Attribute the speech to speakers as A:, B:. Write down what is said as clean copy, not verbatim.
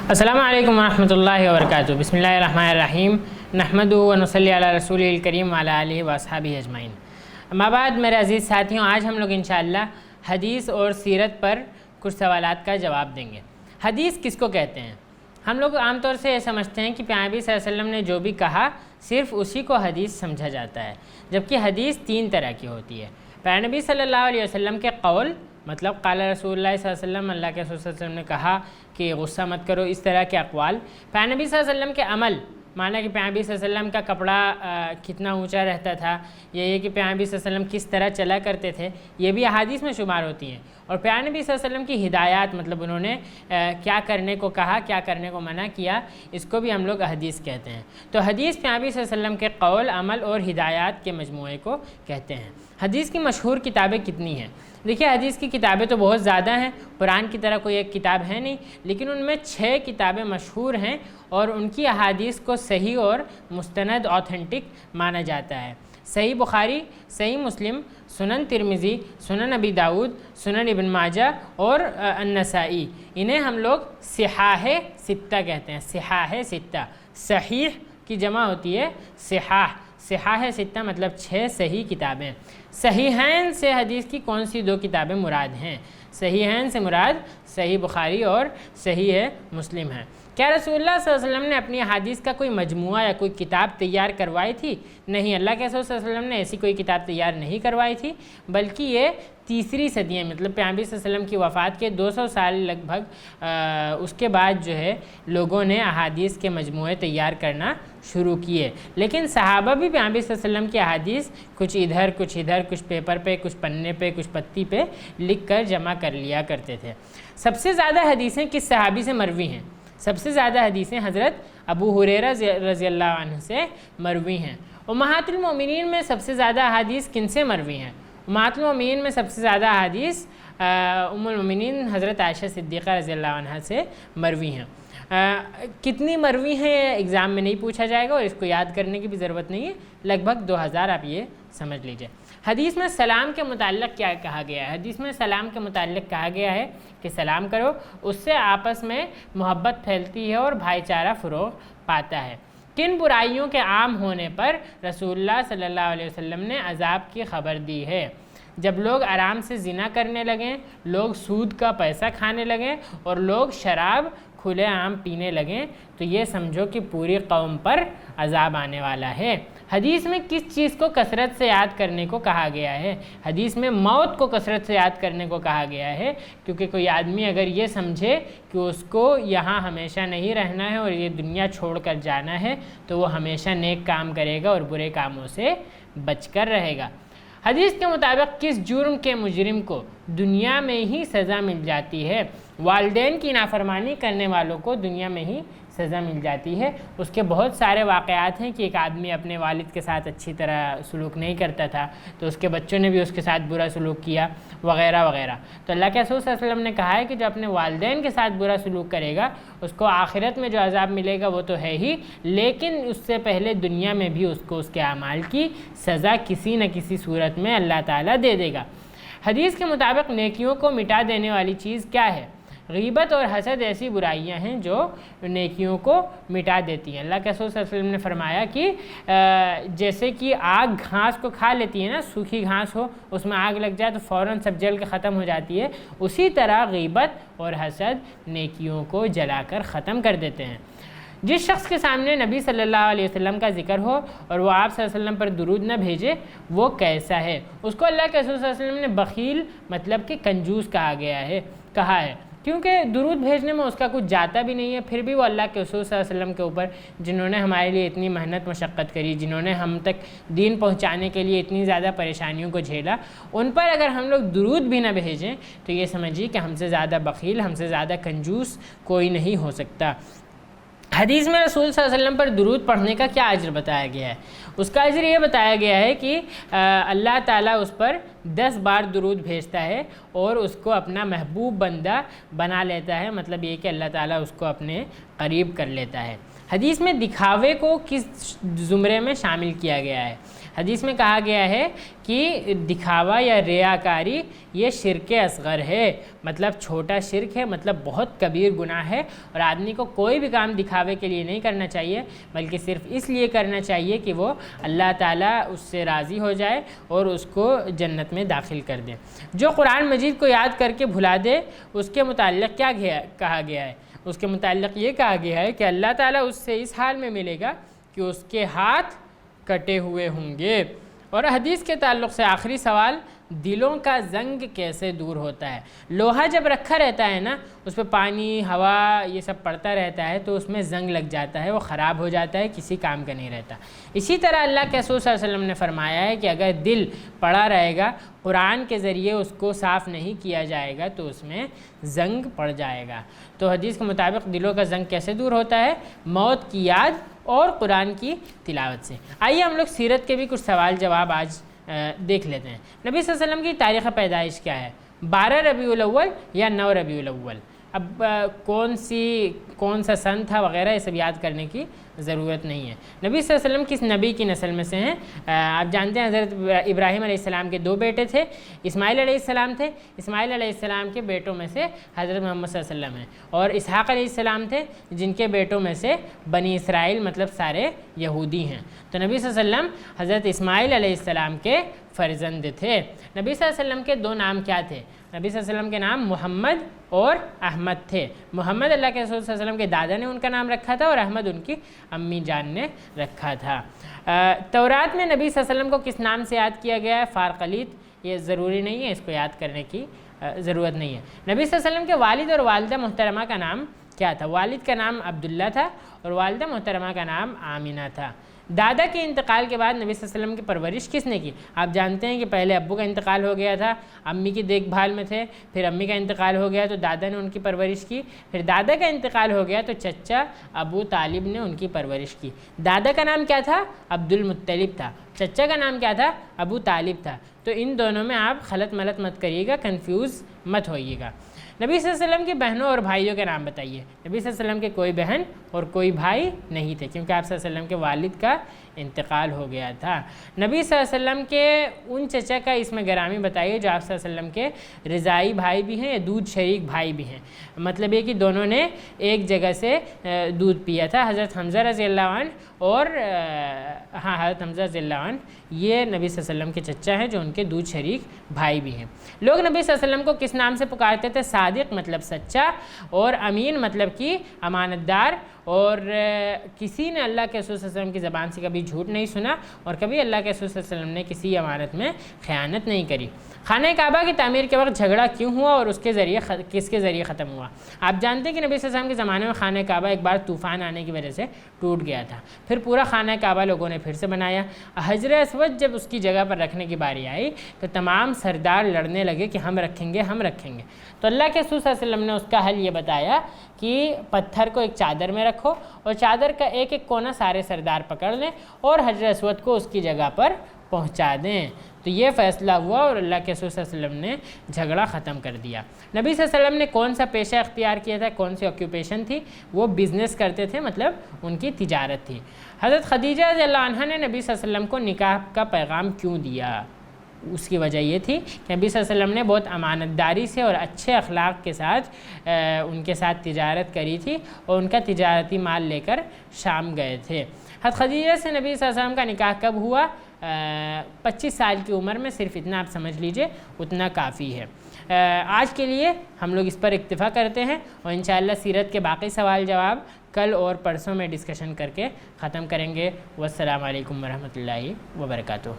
A: السلام علیکم ورحمۃ اللہ وبرکاتہ۔ بسم اللہ الرحمن الرحیم، نحمدہ و نصلی علی رسول الکریم وعلی آلہ واصحابہ اجمعین۔ اما بعد میرے عزیز ساتھیوں، آج ہم لوگ انشاءاللہ حدیث اور سیرت پر کچھ سوالات کا جواب دیں گے۔ حدیث کس کو کہتے ہیں؟ ہم لوگ عام طور سے یہ سمجھتے ہیں کہ پیغمبر صلی اللہ علیہ وسلم نے جو بھی کہا صرف اسی کو حدیث سمجھا جاتا ہے، جبکہ حدیث تین طرح کی ہوتی ہے۔ پیغمبر صلی اللہ علیہ وسلم کے قول، مطلب قال رسول اللہ صلی اللہ علیہ وسلم، اللہ کے رسول صلی اللہ علیہ وسلم نے کہا کہ غصہ مت کرو، اس طرح کے اقوال۔ پیغمبر صلی اللہ علیہ وسلم کے عمل، مانا کہ پیغمبر صلی اللہ علیہ وسلم کا کپڑا کتنا اونچا رہتا تھا، یہ کہ پیغمبر صلی اللہ علیہ وسلم کس طرح چلا کرتے تھے، یہ بھی احادیث میں شمار ہوتی ہیں۔ اور پیغمبر صلی اللہ علیہ وسلم کی ہدایات، مطلب انہوں نے کیا کرنے کو کہا، کیا کرنے کو منع کیا، اس کو بھی ہم لوگ حدیث کہتے ہیں۔ تو حدیث پیغمبر صلی اللہ علیہ وسلم کے قول، عمل اور ہدایات کے مجموعے کو کہتے ہیں۔ حدیث کی مشہور کتابیں کتنی ہیں؟ دیکھیے، حدیث کی کتابیں تو بہت زیادہ ہیں، قرآن کی طرح کوئی ایک کتاب ہے نہیں، لیکن ان میں 6 کتابیں مشہور ہیں اور ان کی احادیث کو صحیح اور مستند اوتھینٹک مانا جاتا ہے۔ صحیح بخاری، صحیح مسلم، سنن ترمذی، سنن ابی داؤد، سنن ابن ماجہ اور النسائی، انہیں ہم لوگ صحاح ستہ کہتے ہیں۔ صحاح ستہ، صحیح کی جمع ہوتی ہے صحاح، صحاح ستہ مطلب 6 صحیح کتابیں۔ صحیحین سے حدیث کی کون سی 2 کتابیں مراد ہیں؟ صحیحین سے مراد صحیح بخاری اور صحیح مسلم ہے۔ کیا رسول اللہ صلی اللہ علیہ وسلم نے اپنی احادیث کا کوئی مجموعہ یا کوئی کتاب تیار کروائی تھی؟ نہیں، اللہ کے رسول صلی اللہ علیہ وسلم نے ایسی کوئی کتاب تیار نہیں کروائی تھی، بلکہ یہ تیسری صدی ہے، مطلب پیغمبر صلی اللہ علیہ وسلم کی وفات کے 200 سال لگ بھگ اس کے بعد جو ہے لوگوں نے احادیث کے مجموعے تیار کرنا شروع کیے۔ لیکن صحابہ بھی پیغمبر صلی اللہ علیہ وسلم کی احادیث کچھ ادھر کچھ پیپر پہ، کچھ پنے پہ، کچھ پتی پہ لکھ کر جمع کر لیا کرتے تھے۔ سب سے زیادہ حدیثیں کس صحابی سے مروی ہیں؟ سب سے زیادہ حدیثیں حضرت ابو ہریرہ رضی اللہ عنہ سے مروی ہیں۔ امہات المومنین میں سب سے زیادہ احادیث کن سے مروی ہیں؟ امہات المومنین میں سب سے زیادہ احادیث ام المومنین حضرت عائشہ صدیقہ رضی اللہ عنہ سے مروی ہیں۔ کتنی مروی ہیں یہ ایگزام میں نہیں پوچھا جائے گا اور اس کو یاد کرنے کی بھی ضرورت نہیں ہے، لگ بھگ 2000 آپ یہ سمجھ لیجئے۔ حدیث میں سلام کے متعلق کیا کہا گیا ہے؟ حدیث میں سلام کے متعلق کہا گیا ہے کہ سلام کرو، اس سے آپس میں محبت پھیلتی ہے اور بھائی چارہ فروغ پاتا ہے۔ کن برائیوں کے عام ہونے پر رسول اللہ صلی اللہ علیہ وسلم نے عذاب کی خبر دی ہے؟ جب لوگ آرام سے زنا کرنے لگیں، لوگ سود کا پیسہ کھانے لگیں اور لوگ شراب کھلے عام پینے لگیں، تو یہ سمجھو کہ پوری قوم پر عذاب آنے والا ہے۔ حدیث میں کس چیز کو کثرت سے یاد کرنے کو کہا گیا ہے؟ حدیث میں موت کو کثرت سے یاد کرنے کو کہا گیا ہے، کیونکہ کوئی آدمی اگر یہ سمجھے کہ اس کو یہاں ہمیشہ نہیں رہنا ہے اور یہ دنیا چھوڑ کر جانا ہے، تو وہ ہمیشہ نیک کام کرے گا اور برے کاموں سے بچ کر رہے گا۔ حدیث کے مطابق کس جرم کے مجرم کو دنیا میں ہی سزا مل جاتی ہے؟ والدین کی نافرمانی کرنے والوں کو دنیا میں ہی سزا مل جاتی ہے۔ اس کے بہت سارے واقعات ہیں کہ ایک آدمی اپنے والد کے ساتھ اچھی طرح سلوک نہیں کرتا تھا، تو اس کے بچوں نے بھی اس کے ساتھ برا سلوک کیا وغیرہ وغیرہ۔ تو اللہ کے رسول صلی اللہ علیہ وسلم نے کہا ہے کہ جو اپنے والدین کے ساتھ برا سلوک کرے گا، اس کو آخرت میں جو عذاب ملے گا وہ تو ہے ہی، لیکن اس سے پہلے دنیا میں بھی اس کو اس کے اعمال کی سزا کسی نہ کسی صورت میں اللہ تعالیٰ دے دے گا۔ حدیث کے مطابق نیکیوں کو مٹا دینے والی چیز کیا ہے؟ غیبت اور حسد ایسی برائیاں ہیں جو نیکیوں کو مٹا دیتی ہیں۔ اللہ کے رسول صلی اللہ علیہ وسلم نے فرمایا کہ جیسے کہ آگ گھاس کو کھا لیتی ہے نا، سوکھی گھاس ہو اس میں آگ لگ جائے تو فوراً سب جل کے ختم ہو جاتی ہے، اسی طرح غیبت اور حسد نیکیوں کو جلا کر ختم کر دیتے ہیں۔ جس شخص کے سامنے نبی صلی اللہ علیہ وسلم کا ذکر ہو اور وہ آپ صلی اللہ علیہ وسلم پر درود نہ بھیجے، وہ کیسا ہے؟ اس کو اللہ کے رسول صلی اللہ علیہ وسلم نے بخیل مطلب کہ کنجوس کہا ہے، کیونکہ درود بھیجنے میں اس کا کچھ جاتا بھی نہیں ہے، پھر بھی وہ اللہ کے رسول صلی اللہ علیہ وسلم کے اوپر، جنہوں نے ہمارے لیے اتنی محنت مشقت کری، جنہوں نے ہم تک دین پہنچانے کے لیے اتنی زیادہ پریشانیوں کو جھیلا، ان پر اگر ہم لوگ درود بھی نہ بھیجیں تو یہ سمجھیے کہ ہم سے زیادہ بخیل، ہم سے زیادہ کنجوس کوئی نہیں ہو سکتا۔ حدیث میں رسول صلی اللہ علیہ وسلم پر درود پڑھنے کا کیا اجر بتایا گیا ہے؟ اس کا اجر یہ بتایا گیا ہے کہ اللہ تعالیٰ اس پر 10 بار درود بھیجتا ہے اور اس کو اپنا محبوب بندہ بنا لیتا ہے، مطلب یہ کہ اللہ تعالیٰ اس کو اپنے قریب کر لیتا ہے۔ حدیث میں دکھاوے کو کس زمرے میں شامل کیا گیا ہے؟ حدیث میں کہا گیا ہے کہ دکھاوا یا ریاکاری یہ شرک اصغر ہے، مطلب چھوٹا شرک ہے، مطلب بہت کبیر گناہ ہے، اور آدمی کو کوئی بھی کام دکھاوے کے لیے نہیں کرنا چاہیے، بلکہ صرف اس لیے کرنا چاہیے کہ وہ اللہ تعالیٰ اس سے راضی ہو جائے اور اس کو جنت میں داخل کر دے۔ جو قرآن مجید کو یاد کر کے بھلا دے اس کے متعلق کیا کہا گیا ہے؟ اس کے متعلق یہ کہا گیا ہے کہ اللہ تعالیٰ اس سے اس حال میں ملے گا کہ اس کے ہاتھ کٹے ہوئے ہوں گے۔ اور حدیث کے تعلق سے آخری سوال، دلوں کا زنگ کیسے دور ہوتا ہے؟ لوہا جب رکھا رہتا ہے نا، اس پہ پانی ہوا یہ سب پڑتا رہتا ہے تو اس میں زنگ لگ جاتا ہے، وہ خراب ہو جاتا ہے، کسی کام کا نہیں رہتا۔ اسی طرح اللہ کے رسول صلی اللہ علیہ وسلم نے فرمایا ہے کہ اگر دل پڑا رہے گا، قرآن کے ذریعے اس کو صاف نہیں کیا جائے گا تو اس میں زنگ پڑ جائے گا۔ تو حدیث کے مطابق دلوں کا زنگ کیسے دور ہوتا ہے؟ موت کی یاد اور قرآن کی تلاوت سے۔ آئیے ہم لوگ سیرت کے بھی کچھ سوال جواب آج دیکھ لیتے ہیں۔ نبی صلی اللہ علیہ وسلم کی تاریخ پیدائش کیا ہے؟ 12 ربیع الاول یا 9 ربیع الاول؟ اب کون سا سن تھا وغیرہ یہ سب یاد کرنے کی ضرورت نہیں ہے۔ نبی صلی اللہ علیہ وسلم کس نبی کی نسل میں سے ہیں؟ آپ جانتے ہیں حضرت ابراہیم علیہ السلام کے 2 بیٹے تھے، اسماعیل علیہ السلام تھے، اسماعیل علیہ السلام کے بیٹوں میں سے حضرت محمد صلی اللہ علیہ وسلم ہیں، اور اسحاق علیہ السلام تھے جن کے بیٹوں میں سے بنی اسرائیل مطلب سارے یہودی ہیں۔ تو نبی صلی اللہ علیہ وسلم حضرت اسماعیل علیہ السلام کے فرزند تھے۔ نبی صلی اللہ علیہ وسلم کے 2 نام کیا تھے؟ نبی صلی اللہ علیہ وسلم کے نام محمد اور احمد تھے۔ محمد اللہ کے رسول صلی اللہ علیہ وسلم کے دادا نے ان کا نام رکھا تھا، اور احمد ان کی امی جان نے رکھا تھا۔ تورات میں نبی صلی اللہ علیہ وسلم کو کس نام سے یاد کیا گیا ہے؟ فارقلیت۔ یہ ضروری نہیں ہے، اس کو یاد کرنے کی ضرورت نہیں ہے۔ نبی صلی اللہ علیہ وسلم کے والد اور والدہ محترمہ کا نام کیا تھا؟ والد کا نام عبداللہ تھا اور والدہ محترمہ کا نام آمینہ تھا۔ دادا کے انتقال کے بعد نبی صلی اللہ علیہ وسلم کی پرورش کس نے کی؟ آپ جانتے ہیں کہ پہلے ابو کا انتقال ہو گیا تھا، امی کی دیکھ بھال میں تھے، پھر امی کا انتقال ہو گیا تو دادا نے ان کی پرورش کی، پھر دادا کا انتقال ہو گیا تو چچا ابو طالب نے ان کی پرورش کی۔ دادا کا نام کیا تھا؟ عبد المطلب تھا، چچا کا نام کیا تھا؟ ابو طالب تھا۔ تو ان دونوں میں آپ خلط ملط مت کریے گا، کنفیوز مت ہوئیے گا۔ نبی صلی اللہ علیہ وسلم کی بہنوں اور بھائیوں کے نام بتائیے۔ نبی صلی اللہ علیہ وسلم کے کوئی بہن اور کوئی بھائی نہیں تھے، کیونکہ آپ صلی اللہ علیہ وسلم کے والد کا انتقال ہو گیا تھا۔ نبی صلی اللہ علیہ وسلم کے ان چچا کا اسم گرامی بتائیے جو آپ صلی اللہ علیہ وسلم کے رضائی بھائی بھی ہیں یا دودھ شریک بھائی بھی ہیں، مطلب یہ کہ دونوں نے ایک جگہ سے دودھ پیا تھا۔ حضرت حمزہ رضی اللہ عنہ اور حضرت حمزہ رضی اللہ عنہ یہ نبی صلی اللہ علیہ وسلم کے چچا ہیں جو ان کے دودھ شریک بھائی بھی ہیں۔ لوگ نبی صلی اللہ علیہ وسلم کو کس نام سے پکارتے تھے؟ صادق مطلب سچا، اور امین مطلب کہ امانت دار، اور کسی نے اللہ کے رسول صلی اللہ علیہ وسلم کی زبان سے کبھی جھوٹ نہیں سنا اور کبھی اللہ کے رسول صلی اللہ علیہ وسلم نے کسی امانت میں خیانت نہیں کری۔ خانہ کعبہ کی تعمیر کے وقت جھگڑا کیوں ہوا اور اس کے ذریعے کس کے ذریعے ختم ہوا؟ آپ جانتے ہیں کہ نبی صلی اللہ علیہ وسلم کے زمانے میں خانہ کعبہ ایک بار طوفان آنے کی وجہ سے ٹوٹ گیا تھا، پھر پورا خانہ کعبہ لوگوں نے پھر سے بنایا۔ حجر اسود جب اس کی جگہ پر رکھنے کی باری آئی تو تمام سردار لڑنے لگے کہ ہم رکھیں گے ہم رکھیں گے، تو اللہ کے رسول صلی اللہ علیہ وسلم نے اس کا حل یہ بتایا کہ پتھر کو ایک چادر میں رکھو اور چادر کا ایک ایک کونا سارے سردار پکڑ لیں اور حجر اسود کو اس کی جگہ پر پہنچا دیں۔ تو یہ فیصلہ ہوا اور اللہ کے رسول صلی اللہ علیہ وسلم نے جھگڑا ختم کر دیا۔ نبی صلی اللہ علیہ وسلم نے کون سا پیشہ اختیار کیا تھا؟ کون سی آکیوپیشن تھی؟ وہ بزنس کرتے تھے، مطلب ان کی تجارت تھی۔ حضرت خدیجہ رضی اللہ عنہا نے نبی صلی اللہ علیہ وسلم کو نکاح کا پیغام کیوں دیا؟ اس کی وجہ یہ تھی کہ نبی صلی اللہ علیہ وسلم نے بہت امانت داری سے اور اچھے اخلاق کے ساتھ ان کے ساتھ تجارت کری تھی اور ان کا تجارتی مال لے کر شام گئے تھے۔ حضرت خدیجہ سے نبی صلی اللہ علیہ وسلم کا نکاح کب ہوا؟ 25 سال کی عمر میں، صرف اتنا آپ سمجھ لیجئے، اتنا کافی ہے۔ آج کے لیے ہم لوگ اس پر اکتفا کرتے ہیں اور انشاءاللہ سیرت کے باقی سوال جواب کل اور پرسوں میں ڈسکشن کر کے ختم کریں گے۔ والسلام علیکم ورحمۃ اللہ وبرکاتہ۔